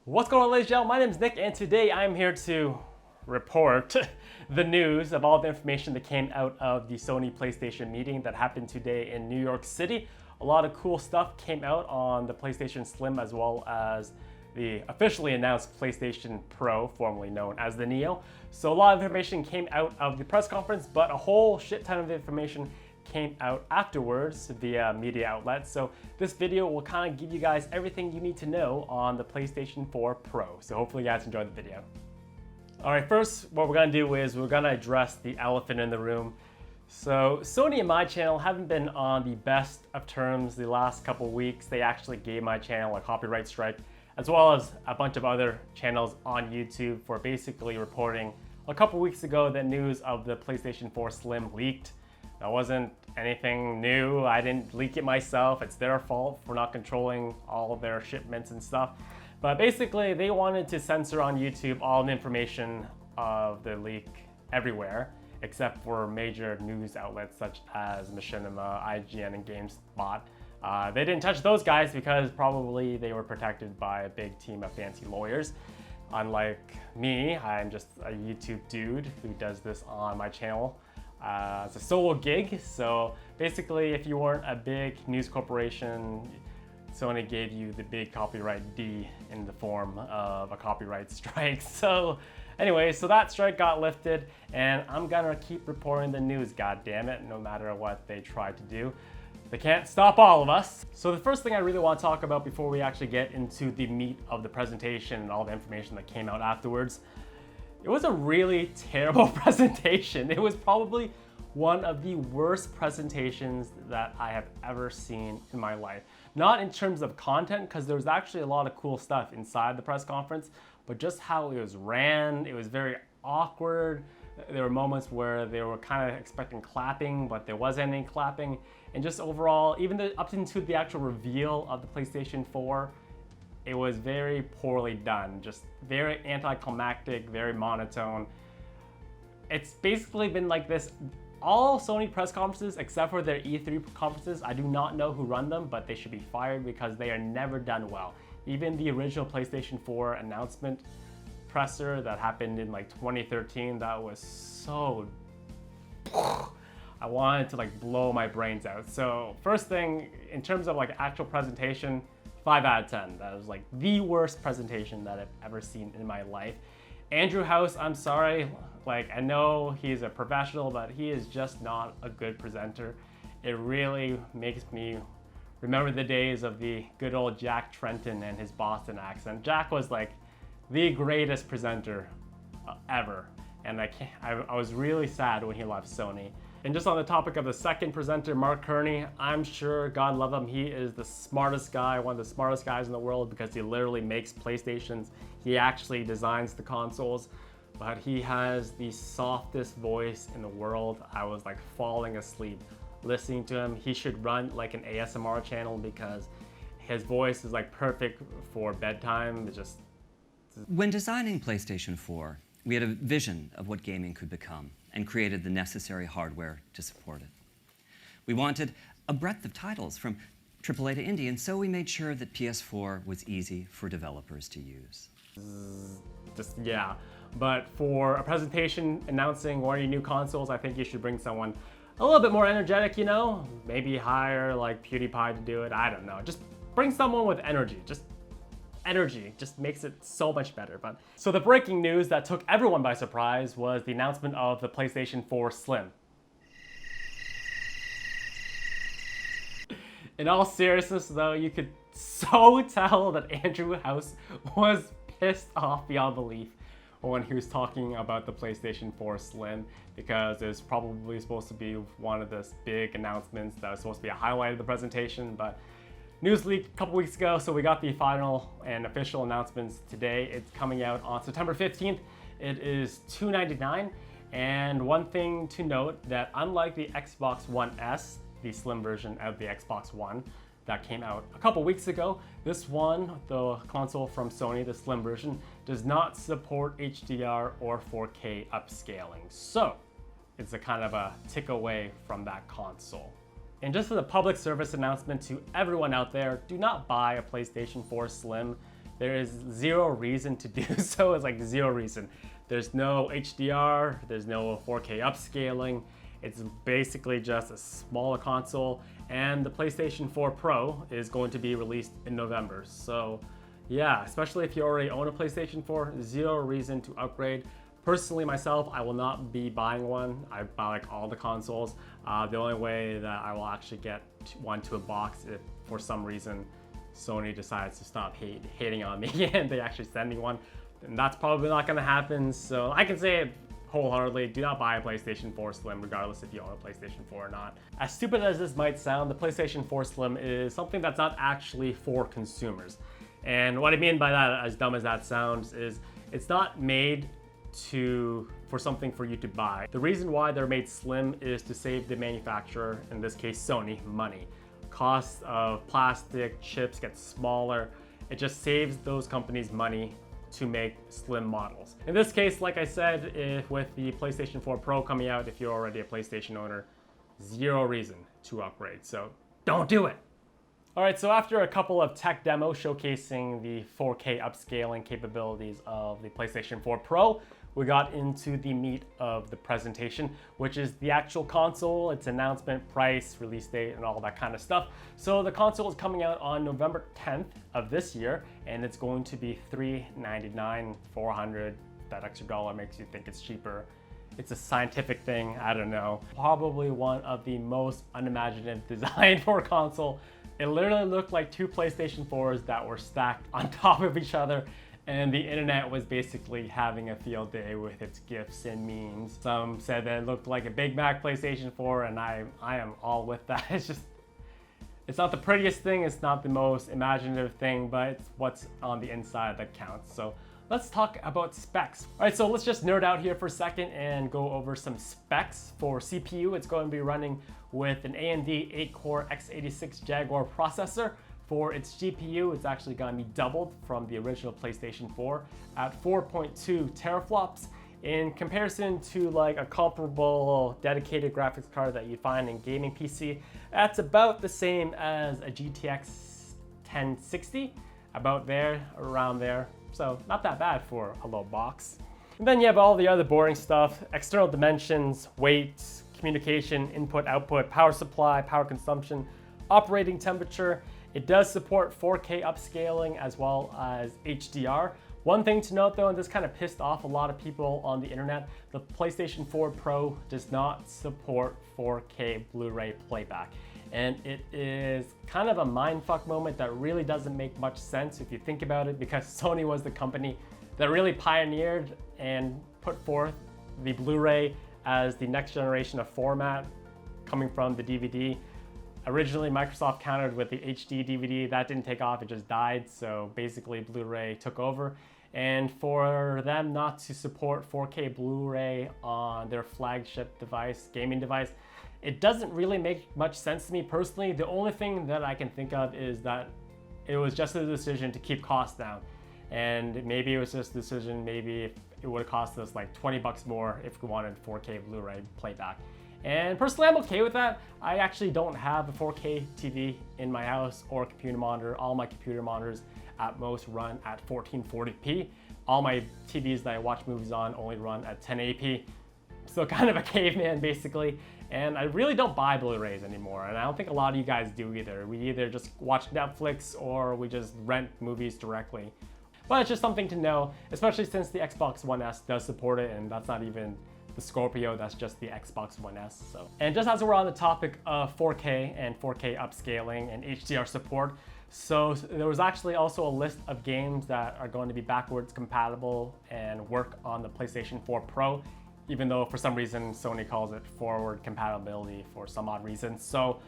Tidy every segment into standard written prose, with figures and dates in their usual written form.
What's going on, ladies and gentlemen? My name is Nick, and today I'm here to report the news of all the information that came out of the Sony PlayStation meeting that happened today in New York City. A lot of cool stuff came out on the PlayStation Slim as well as the officially announced PlayStation Pro, formerly known as the Neo. So a lot of information came out of the press conference, but a whole shit ton of information came out afterwards via media outlets. So this video will kind of give you guys everything you need to know on the PlayStation 4 Pro. So hopefully you guys enjoyed the video. All right, first what we're gonna do is we're gonna address the elephant in the room. So Sony and my channel haven't been on the best of terms the last couple weeks. They actually gave my channel a copyright strike, as well as a bunch of other channels on YouTube for basically reporting a couple weeks ago that news of the PlayStation 4 Slim leaked. That wasn't anything new. I didn't leak it myself. It's their fault for not controlling all of their shipments and stuff. But basically, they wanted to censor on YouTube all the information of the leak everywhere, except for major news outlets such as Machinima, IGN, and GameSpot. They didn't touch those guys because probably they were protected by a big team of fancy lawyers. Unlike me, I'm just a YouTube dude who does this on my channel. It's a solo gig, so basically if you weren't a big news corporation, Sony gave you the big copyright D in the form of a copyright strike. So anyway, so that strike got lifted, and I'm gonna keep reporting the news, god damn it, no matter what they try to do. They can't stop all of us. So the first thing I really want to talk about before we actually get into the meat of the presentation and all the information that came out afterwards, it was a really terrible presentation. It was probably one of the worst presentations that I have ever seen in my life. Not in terms of content, because there was actually a lot of cool stuff inside the press conference, but just how it was ran. It was very awkward. There were moments where they were kind of expecting clapping, but there wasn't any clapping. And just overall, even up into the actual reveal of the PlayStation 4, it was very poorly done, just very anticlimactic, very monotone. It's basically been like this all Sony press conferences except for their E3 conferences. I do not know who run them, but they should be fired because they are never done well. Even the original PlayStation 4 announcement presser that happened in like 2013, that was so... I wanted to like blow my brains out. So first thing, in terms of like actual presentation, 5 out of 10. That was like the worst presentation that I've ever seen in my life. Andrew House, I'm sorry. Like, I know he's a professional, but he is just not a good presenter. It really makes me remember the days of the good old Jack Trenton and his Boston accent. Jack was like the greatest presenter ever. And I was really sad when he left Sony. And just on the topic of the second presenter, Mark Kearney, I'm sure, God love him, he is the smartest guy, one of the smartest guys in the world because he literally makes PlayStations. He actually designs the consoles, but he has the softest voice in the world. I was like falling asleep listening to him. He should run like an ASMR channel because his voice is like perfect for bedtime. It's just... When designing PlayStation 4, we had a vision of what gaming could become and created the necessary hardware to support it. We wanted a breadth of titles from AAA to indie, and so we made sure that PS4 was easy for developers to use. Yeah. But for a presentation announcing one of your new consoles, I think you should bring someone a little bit more energetic, you know? Maybe hire like PewDiePie to do it, I don't know. Just bring someone with energy. Energy just makes it so much better. But so the breaking news that took everyone by surprise was the announcement of the PlayStation 4 Slim. In all seriousness though, you could so tell that Andrew House was pissed off beyond belief when he was talking about the PlayStation 4 Slim, because it's probably supposed to be one of the big announcements that was supposed to be a highlight of the presentation, but news leaked a couple weeks ago, so we got the final and official announcements today. It's coming out on September 15th. It is $299, and one thing to note that unlike the Xbox One S, the slim version of the Xbox One that came out a couple weeks ago, this one, the console from Sony, the slim version, does not support HDR or 4K upscaling. So it's a kind of a tick away from that console. And just as a public service announcement to everyone out there, do not buy a PlayStation 4 Slim. there is zero reason to do so. It's like zero reason. There's no HDR, there's no 4K upscaling. It's basically just a smaller console, and the PlayStation 4 Pro is going to be released in November. So yeah, especially if you already own a PlayStation 4, zero reason to upgrade. Personally, myself, I will not be buying one. I buy like all the consoles. The only way that I will actually get one to a box if for some reason Sony decides to stop hating on me and they actually send me one. And that's probably not gonna happen. So I can say it wholeheartedly, do not buy a PlayStation 4 Slim regardless if you own a PlayStation 4 or not. As stupid as this might sound, the PlayStation 4 Slim is something that's not actually for consumers. And what I mean by that, as dumb as that sounds, is it's not made for something for you to buy. The reason why they're made slim is to save the manufacturer, in this case Sony, money. Costs of plastic, chips get smaller. It just saves those companies money to make slim models. In this case, like I said, with the PlayStation 4 Pro coming out, if you're already a PlayStation owner, zero reason to upgrade, so don't do it. All right, so after a couple of tech demos showcasing the 4K upscaling capabilities of the PlayStation 4 Pro, we got into the meat of the presentation, which is the actual console, its announcement, price, release date, and all that kind of stuff. So the console is coming out on November 10th of this year, and it's going to be $399, $400. That extra dollar makes you think it's cheaper. It's a scientific thing, I don't know. Probably one of the most unimaginative design for a console. It literally looked like two PlayStation 4s that were stacked on top of each other, and the internet was basically having a field day with its GIFs and memes. Some said that it looked like a Big Mac PlayStation 4, and I am all with that. It's not the prettiest thing, it's not the most imaginative thing, but it's what's on the inside that counts. So let's talk about specs. All right, so let's just nerd out here for a second and go over some specs. For CPU, it's going to be running with an AMD 8-core x86 Jaguar processor. For its GPU, it's actually going to be doubled from the original PlayStation 4 at 4.2 teraflops. In comparison to like a comparable dedicated graphics card that you find in gaming PC, that's about the same as a GTX 1060, about there, around there. So not that bad for a low box. And then you have all the other boring stuff: external dimensions, weight, communication, input, output, power supply, power consumption, operating temperature. It does support 4K upscaling as well as HDR. One thing to note though, and this kind of pissed off a lot of people on the internet, the PlayStation 4 Pro does not support 4K Blu-ray playback. And it is kind of a mindfuck moment that really doesn't make much sense if you think about it, because Sony was the company that really pioneered and put forth the Blu-ray as the next generation of format coming from the DVD. Originally, Microsoft countered with the HD DVD. That didn't take off, it just died. So basically Blu-ray took over. And for them not to support 4K Blu-ray on their flagship device, gaming device, it doesn't really make much sense to me personally. The only thing that I can think of is that it was just a decision to keep costs down. And maybe it was just a decision, maybe it would have cost us like 20 bucks more if we wanted 4K Blu-ray playback. And personally, I'm okay with that. I actually don't have a 4K TV in my house or a computer monitor. All my computer monitors at most run at 1440p. All my TVs that I watch movies on only run at 1080p. So kind of a caveman basically. And I really don't buy Blu-rays anymore. And I don't think a lot of you guys do either. We either just watch Netflix or we just rent movies directly. But it's just something to know, especially since the Xbox One S does support it, and that's not even the Scorpio, that's just the Xbox One S. So, and just as we're on the topic of 4K and 4K upscaling and HDR support, so there was actually also a list of games that are going to be backwards compatible and work on the PlayStation 4 Pro, even though for some reason Sony calls it forward compatibility for some odd reason. So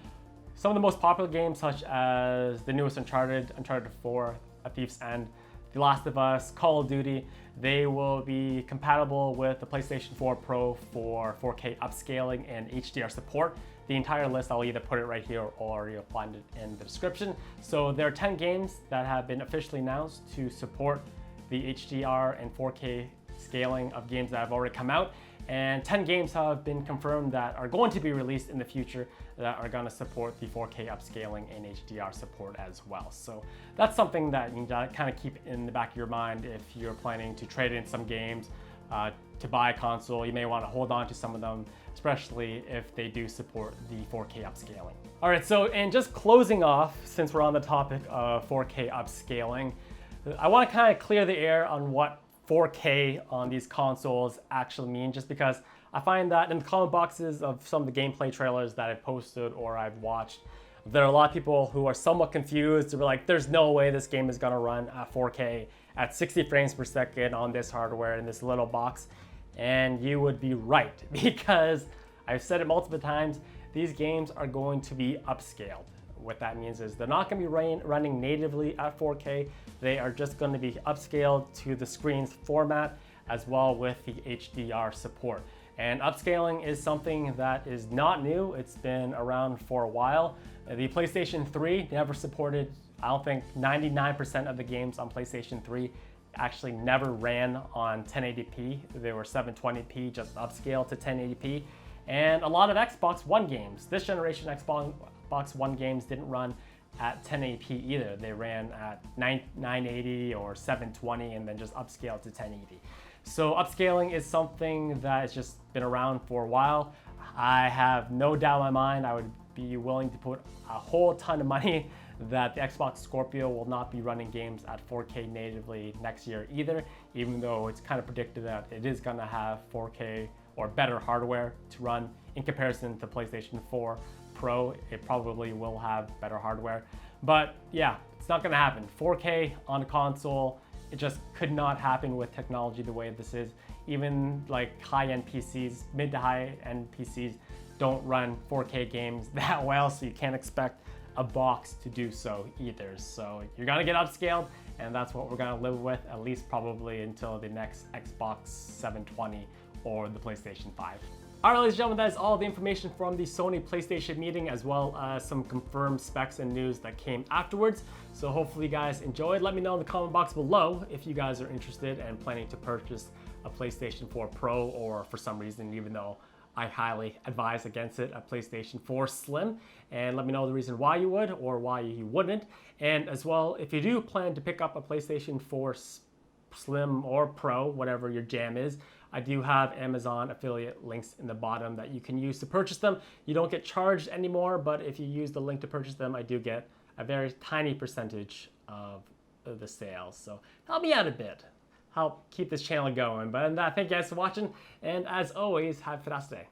some of the most popular games, such as the newest Uncharted, Uncharted 4, A Thief's End, The Last of Us, Call of Duty, they will be compatible with the PlayStation 4 Pro for 4K upscaling and HDR support. The entire list, I'll either put it right here or you'll find it in the description. So there are 10 games that have been officially announced to support the HDR and 4K scaling of games that have already come out. And 10 games have been confirmed that are going to be released in the future that are going to support the 4K upscaling and HDR support as well. So that's something that you can kind of keep in the back of your mind if you're planning to trade in some games to buy a console. You may want to hold on to some of them, especially if they do support the 4K upscaling. All right, so and just closing off, since we're on the topic of 4K upscaling, I want to kind of clear the air on what 4K on these consoles actually mean, just because I find that in the comment boxes of some of the gameplay trailers that I've posted or I've watched, there are a lot of people who are somewhat confused. They're like, there's no way this game is gonna run at 4K at 60 frames per second on this hardware in this little box. And you would be right, because I've said it multiple times, these games are going to be upscaled. What that means is they're not going to be running natively at 4K. They are just going to be upscaled to the screen's format as well with the HDR support. And upscaling is something that is not new. It's been around for a while. The PlayStation 3 never supported, I don't think 99% of the games on PlayStation 3 actually never ran on 1080p. They were 720p, just upscaled to 1080p. And a lot of Xbox One games, this generation Xbox One games didn't run at 1080p either. They ran at 980 or 720 and then just upscaled to 1080. So upscaling is something that has just been around for a while. I have no doubt in my mind I would be willing to put a whole ton of money that the Xbox Scorpio will not be running games at 4K natively next year either, even though it's kind of predicted that it is going to have 4K or better hardware to run in comparison to PlayStation 4 Pro. It probably will have better hardware, but yeah, it's not gonna happen. 4K on a console, it just could not happen with technology the way this is. Even like high-end PCs, mid to high-end PCs don't run 4K games that well, so you can't expect a box to do so either. So you're gonna get upscaled, and that's what we're gonna live with, at least probably until the next Xbox 720 or the PlayStation 5. All right, ladies and gentlemen, that is all the information from the Sony PlayStation meeting, as well as some confirmed specs and news that came afterwards. So hopefully you guys enjoyed. Let me know in the comment box below if you guys are interested and planning to purchase a PlayStation 4 Pro, or for some reason, even though I highly advise against it, a PlayStation 4 Slim. And let me know the reason why you would or why you wouldn't. And as well, if you do plan to pick up a PlayStation 4 Slim or Pro, whatever your jam is, I do have Amazon affiliate links in the bottom that you can use to purchase them. You don't get charged anymore, but if you use the link to purchase them, I do get a very tiny percentage of the sales. So help me out a bit. Help keep this channel going. But thank you guys for watching, and as always, have a fantastic day.